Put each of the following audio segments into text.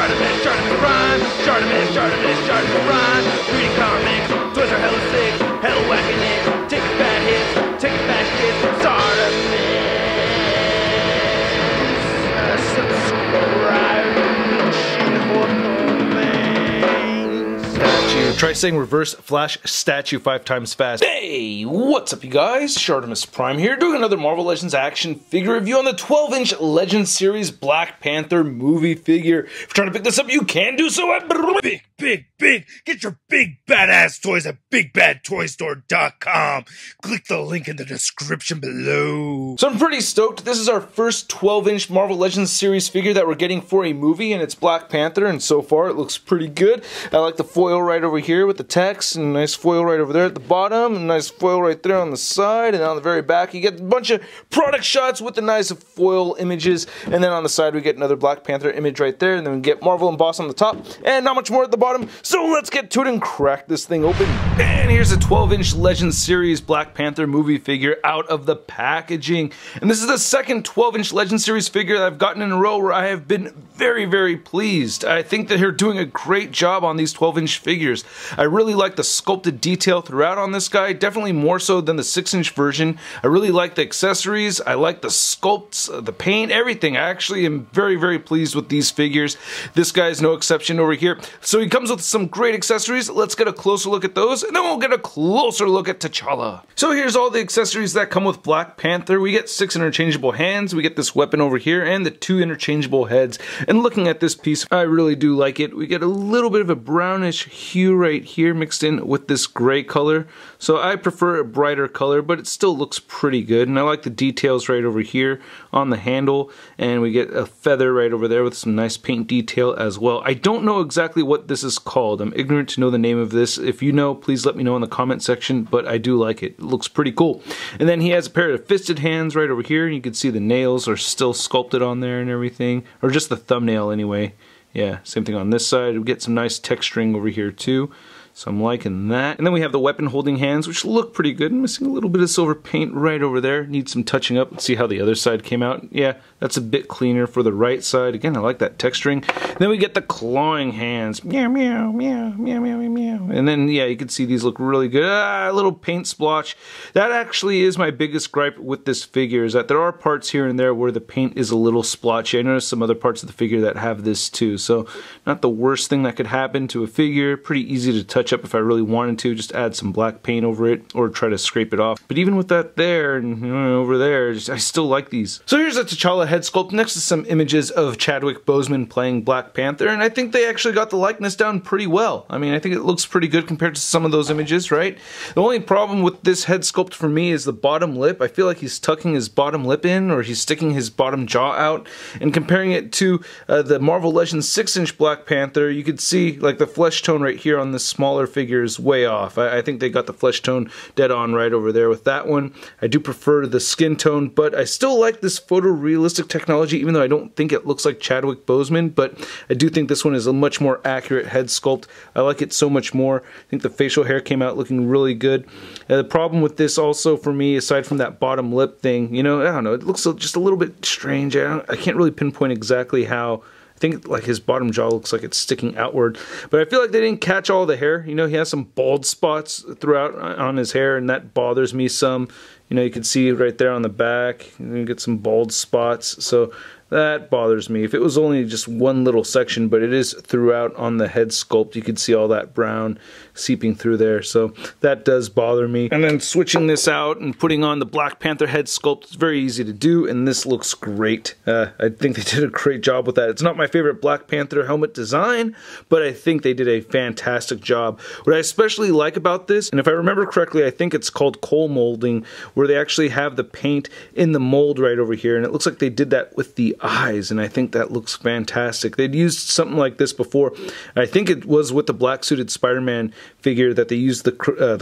ShartimusPrime, ShartimusPrime. Reading comics, toys are hella sick, hella whacking it. Taking bad hits, taking bad shit. Statue. Try saying reverse flash statue 5 times fast. Hey, what's up you guys? ShartimusPrime here, doing another Marvel Legends action figure review on the 12-inch Legends series Black Panther movie figure. If you're trying to pick this up, you can do so at Big. Get your big badass toys at BigBadToyStore.com. Click the link in the description below. So I'm pretty stoked. This is our first 12-inch Marvel Legends series figure that we're getting for a movie, and it's Black Panther, and so far it looks pretty good. I like the foil right over here with the text, and a nice foil right over there at the bottom, and a nice foil right there on the side, and on the very back you get a bunch of product shots with the nice foil images, and then on the side we get another Black Panther image right there, and then we get Marvel embossed on the top, and not much more at the bottom. So let's get to it and crack this thing open. And here's a 12-inch Legends series Black Panther movie figure out of the packaging. And this is the second 12-inch Legends series figure that I've gotten in a row where I have been very pleased. I think that they're doing a great job on these 12-inch figures. I really like the sculpted detail throughout on this guy, definitely more so than the 6-inch version. I really like the accessories, I like the sculpts, the paint, everything. I actually am very pleased with these figures. This guy is no exception over here. So he comes with some great accessories. Let's get a closer look at those, and then we'll get a closer look at T'Challa. So here's all the accessories that come with Black Panther. We get 6 interchangeable hands, we get this weapon over here, and the 2 interchangeable heads. And looking at this piece, I really do like it. We get a little bit of a brownish hue right here mixed in with this gray color. So I prefer a brighter color, but it still looks pretty good. And I like the details right over here on the handle, and we get a feather right over there with some nice paint detail as well. I don't know exactly what this is called. I'm ignorant to know the name of this. If you know, please let me know in the comment section, but I do like it. It looks pretty cool. And then he has a pair of fisted hands right over here. You can see the nails are still sculpted on there and everything, or just the thumbnail anyway. Yeah, same thing on this side. We get some nice texturing over here too. So I'm liking that. And then we have the weapon holding hands, which look pretty good. I'm missing a little bit of silver paint right over there. Needs some touching up. Let's see how the other side came out. Yeah, that's a bit cleaner for the right side. Again, I like that texturing. And then we get the clawing hands. Meow, meow, meow, meow, meow, meow. And then, yeah, you can see these look really good. A little paint splotch. That actually is my biggest gripe with this figure, is that there are parts here and there where the paint is a little splotchy. I noticed some other parts of the figure that have this too. So, not the worst thing that could happen to a figure. Pretty easy to touch up if I really wanted to, just add some black paint over it or try to scrape it off. But even with that there and over there, I still like these. So here's a T'Challa head sculpt next to some images of Chadwick Boseman playing Black Panther, and I think they actually got the likeness down pretty well. I mean, I think it looks pretty good compared to some of those images, right? The only problem with this head sculpt for me is the bottom lip. I feel like he's tucking his bottom lip in, or he's sticking his bottom jaw out, and comparing it to the Marvel Legends 6-inch Black Panther, you could see like the flesh tone right here on this smaller figure is way off. I think they got the flesh tone dead on right over there with that one. I do prefer the skin tone, but I still like this photorealistic technology, even though I don't think it looks like Chadwick Boseman, but I do think this one is a much more accurate head sculpt. I like it so much more. I think the facial hair came out looking really good. The problem with this also for me, aside from that bottom lip thing, you know, I don't know, it looks just a little bit strange. I can't really pinpoint exactly how. I think like his bottom jaw looks like it's sticking outward, but I feel like they didn't catch all the hair. You know, he has some bald spots throughout on his hair, and that bothers me some. You know, you can see right there on the back, you get some bald spots, so that bothers me. If it was only just one little section, but it is throughout on the head sculpt, you can see all that brown seeping through there, so that does bother me. And then switching this out and putting on the Black Panther head sculpt is very easy to do, and this looks great. I think they did a great job with that. It's not my favorite Black Panther helmet design, but I think they did a fantastic job. What I especially like about this, and if I remember correctly, I think it's called coal molding, where they actually have the paint in the mold right over here, and it looks like they did that with the eyes, and I think that looks fantastic. They'd used something like this before. I think it was with the black suited Spider-Man figure that they used the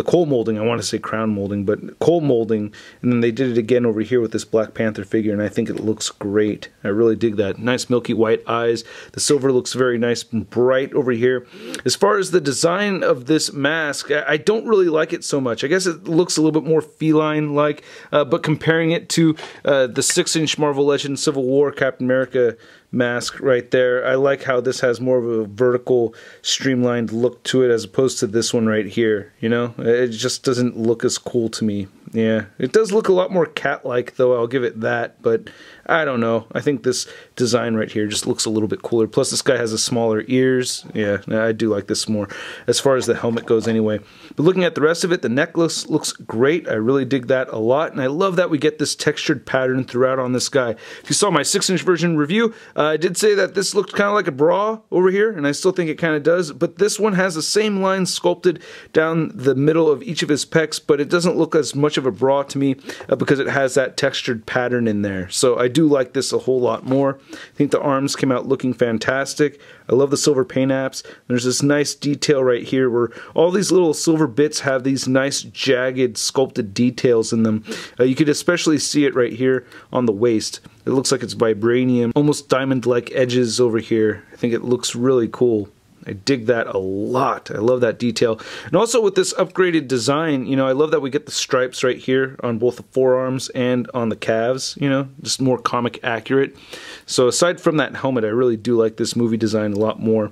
coal molding. I want to say crown molding, but coal molding, and then they did it again over here with this Black Panther figure, and I think it looks great. I really dig that. Nice milky white eyes. The silver looks very nice and bright over here. As far as the design of this mask, I don't really like it so much. I guess it looks a little bit more feline-like, but comparing it to the 6-inch Marvel Legends Civil War Captain America mask right there. I like how this has more of a vertical, streamlined look to it as opposed to this one right here, you know? It just doesn't look as cool to me. Yeah, it does look a lot more cat-like, though, I'll give it that, but I don't know. I think this design right here just looks a little bit cooler. Plus, this guy has a smaller ears. Yeah, I do like this more, as far as the helmet goes anyway. But looking at the rest of it, the necklace looks great. I really dig that a lot, and I love that we get this textured pattern throughout on this guy. If you saw my 6-inch version review, I did say that this looked kind of like a bra over here, and I still think it kind of does, but this one has the same line sculpted down the middle of each of his pecs, but it doesn't look as much of a bra to me because it has that textured pattern in there. So I do like this a whole lot more. I think the arms came out looking fantastic. I love the silver paint apps. There's this nice detail right here where all these little silver bits have these nice jagged sculpted details in them. You could especially see it right here on the waist. It looks like it's vibranium, almost diamond-like edges over here. I think it looks really cool. I dig that a lot. I love that detail. And also with this upgraded design, you know, I love that we get the stripes right here on both the forearms and on the calves, you know, just more comic accurate. So aside from that helmet, I really do like this movie design a lot more.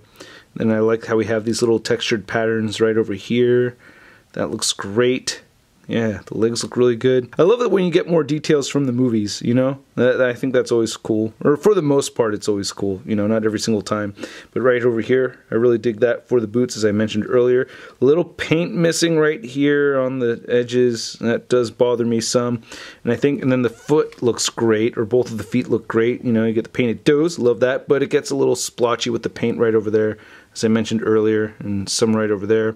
And I like how we have these little textured patterns right over here. That looks great. Yeah, the legs look really good. I love it when you get more details from the movies, you know? I think that's always cool. Or for the most part, it's always cool. You know, not every single time. But right over here, I really dig that for the boots, as I mentioned earlier. A little paint missing right here on the edges. That does bother me some. And I think, and then the foot looks great, or both of the feet look great. You know, you get the painted toes, love that. But it gets a little splotchy with the paint right over there, as I mentioned earlier, and some right over there.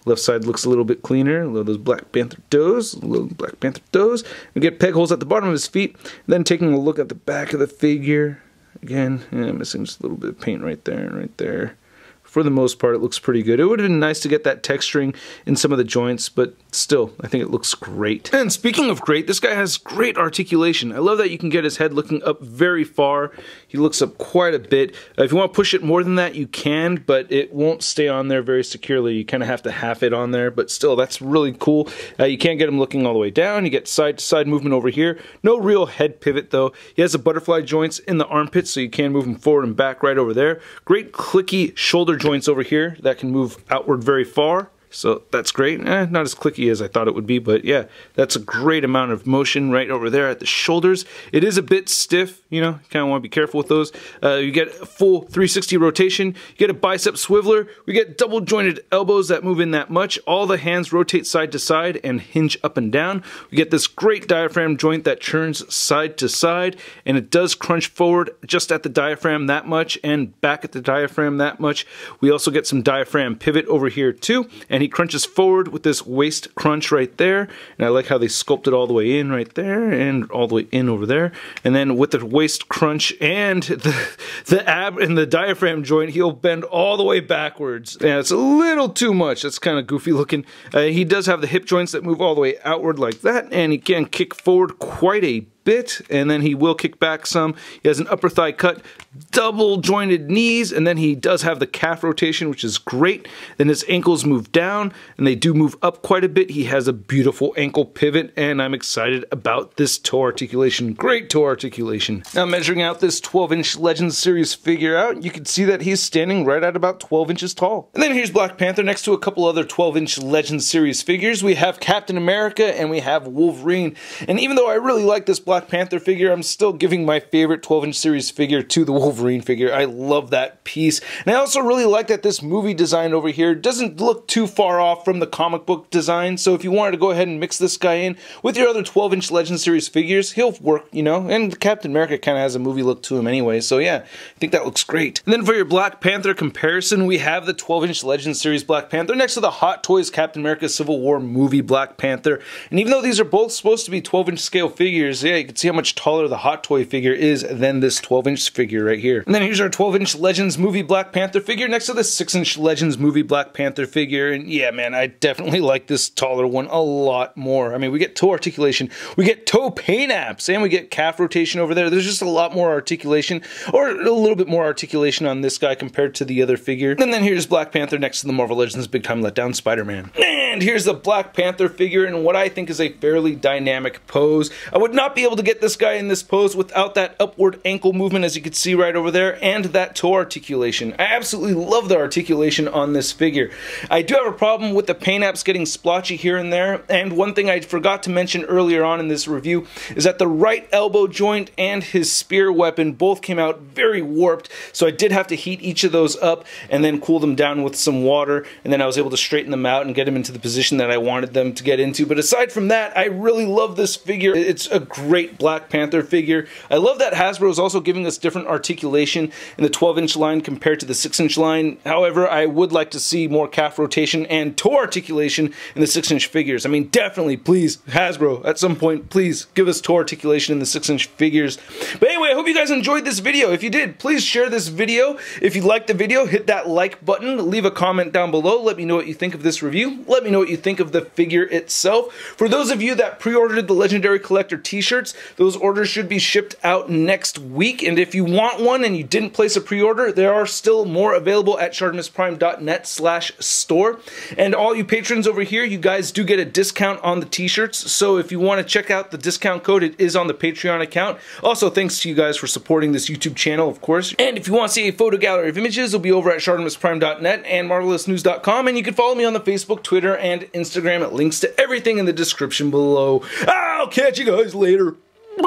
Left side looks a little bit cleaner. Love those Black Panther toes. Little Black Panther toes. We get peg holes at the bottom of his feet. Then taking a look at the back of the figure. Again, yeah, missing just a little bit of paint right there and right there. For the most part, it looks pretty good. It would have been nice to get that texturing in some of the joints, but still, I think it looks great. And speaking of great, this guy has great articulation. I love that you can get his head looking up very far. He looks up quite a bit. If you want to push it more than that, you can, but it won't stay on there very securely. You kind of have to half it on there, but still, that's really cool. You can't get him looking all the way down. You get side-to-side movement over here. No real head pivot, though. He has the butterfly joints in the armpits, so you can move him forward and back right over there. Great clicky shoulder joints over here that can move outward very far. So that's great. Not as clicky as I thought it would be, but yeah, that's a great amount of motion right over there at the shoulders. It is a bit stiff, you know, kind of want to be careful with those. You get a full 360 rotation. You get a bicep swiveler. We get double jointed elbows that move in that much. All the hands rotate side to side and hinge up and down. We get this great diaphragm joint that turns side to side, and it does crunch forward just at the diaphragm that much and back at the diaphragm that much. We also get some diaphragm pivot over here too, and he crunches forward with this waist crunch right there, and I like how they sculpt it all the way in right there and all the way in over there. And then with the waist crunch and the ab and the diaphragm joint, he'll bend all the way backwards. Yeah, it's a little too much. That's kind of goofy looking. He does have the hip joints that move all the way outward like that, and he can kick forward quite a bit, and then he will kick back some. He has an upper thigh cut, double jointed knees, and then he does have the calf rotation, which is great. Then his ankles move down, and they do move up quite a bit. He has a beautiful ankle pivot, and I'm excited about this toe articulation. Great toe articulation. Now measuring out this 12-inch Legends Series figure out, you can see that he's standing right at about 12 inches tall. And then here's Black Panther next to a couple other 12-inch Legends Series figures. We have Captain America, and we have Wolverine. And even though I really like this Black Panther figure, I'm still giving my favorite 12-inch series figure to the Wolverine figure. I love that piece. And I also really like that this movie design over here doesn't look too far off from the comic book design. So if you wanted to go ahead and mix this guy in with your other 12-inch Legends Series figures, he'll work, you know. And Captain America kind of has a movie look to him anyway. So yeah, I think that looks great. And then for your Black Panther comparison, we have the 12-inch Legends Series Black Panther next to the Hot Toys Captain America Civil War movie Black Panther. And even though these are both supposed to be 12-inch scale figures, yeah, you can see how much taller the Hot Toy figure is than this 12-inch figure right here. And then here's our 12-inch Legends movie Black Panther figure next to the 6-inch Legends movie Black Panther figure. And yeah, man, I definitely like this taller one a lot more. I mean, we get toe articulation, we get toe paint apps, and we get calf rotation over there. There's just a lot more articulation, or a little bit more articulation on this guy compared to the other figure. And then here's Black Panther next to the Marvel Legends Big Time Letdown Spider-Man. And here's the Black Panther figure in what I think is a fairly dynamic pose. I would not be able to get this guy in this pose without that upward ankle movement, as you can see right over there, and that toe articulation. I absolutely love the articulation on this figure. I do have a problem with the paint apps getting splotchy here and there, and one thing I forgot to mention earlier on in this review is that the right elbow joint and his spear weapon both came out very warped, so I did have to heat each of those up and then cool them down with some water, and then I was able to straighten them out and get them into the position that I wanted them to get into. But aside from that, I really love this figure. It's a great Black Panther figure. I love that Hasbro is also giving us different articulation in the 12-inch line compared to the 6-inch line. However, I would like to see more calf rotation and toe articulation in the 6-inch figures. I mean, definitely, please, Hasbro, at some point, please give us toe articulation in the 6-inch figures. But anyway, I hope you guys enjoyed this video. If you did, please share this video. If you liked the video, hit that like button, leave a comment down below, let me know what you think of this review, let me know what you think of the figure itself. For those of you that pre-ordered the Legendary Collector t-shirts, those orders should be shipped out next week, and if you want one and you didn't place a pre-order, there are still more available at ShartimusPrime.net/store. And all you patrons over here, you guys do get a discount on the t-shirts, so if you want to check out the discount code, it is on the Patreon account. Also, thanks to you guys for supporting this YouTube channel, of course. And if you want to see a photo gallery of images, it'll be over at ShartimusPrime.net and MarvelousNews.com, and you can follow me on the Facebook, Twitter, and Instagram at links to everything in the description below. I'll catch you guys later.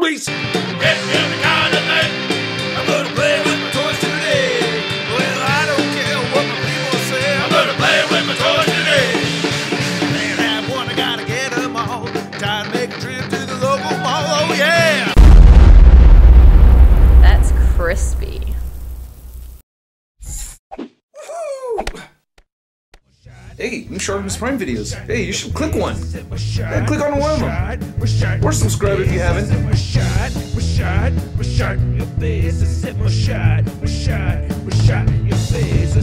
Peace. Crispy. Hey, new Shartimus Prime videos. Hey, you should click one. Yeah, click on one of them. Or subscribe if you haven't. Your face,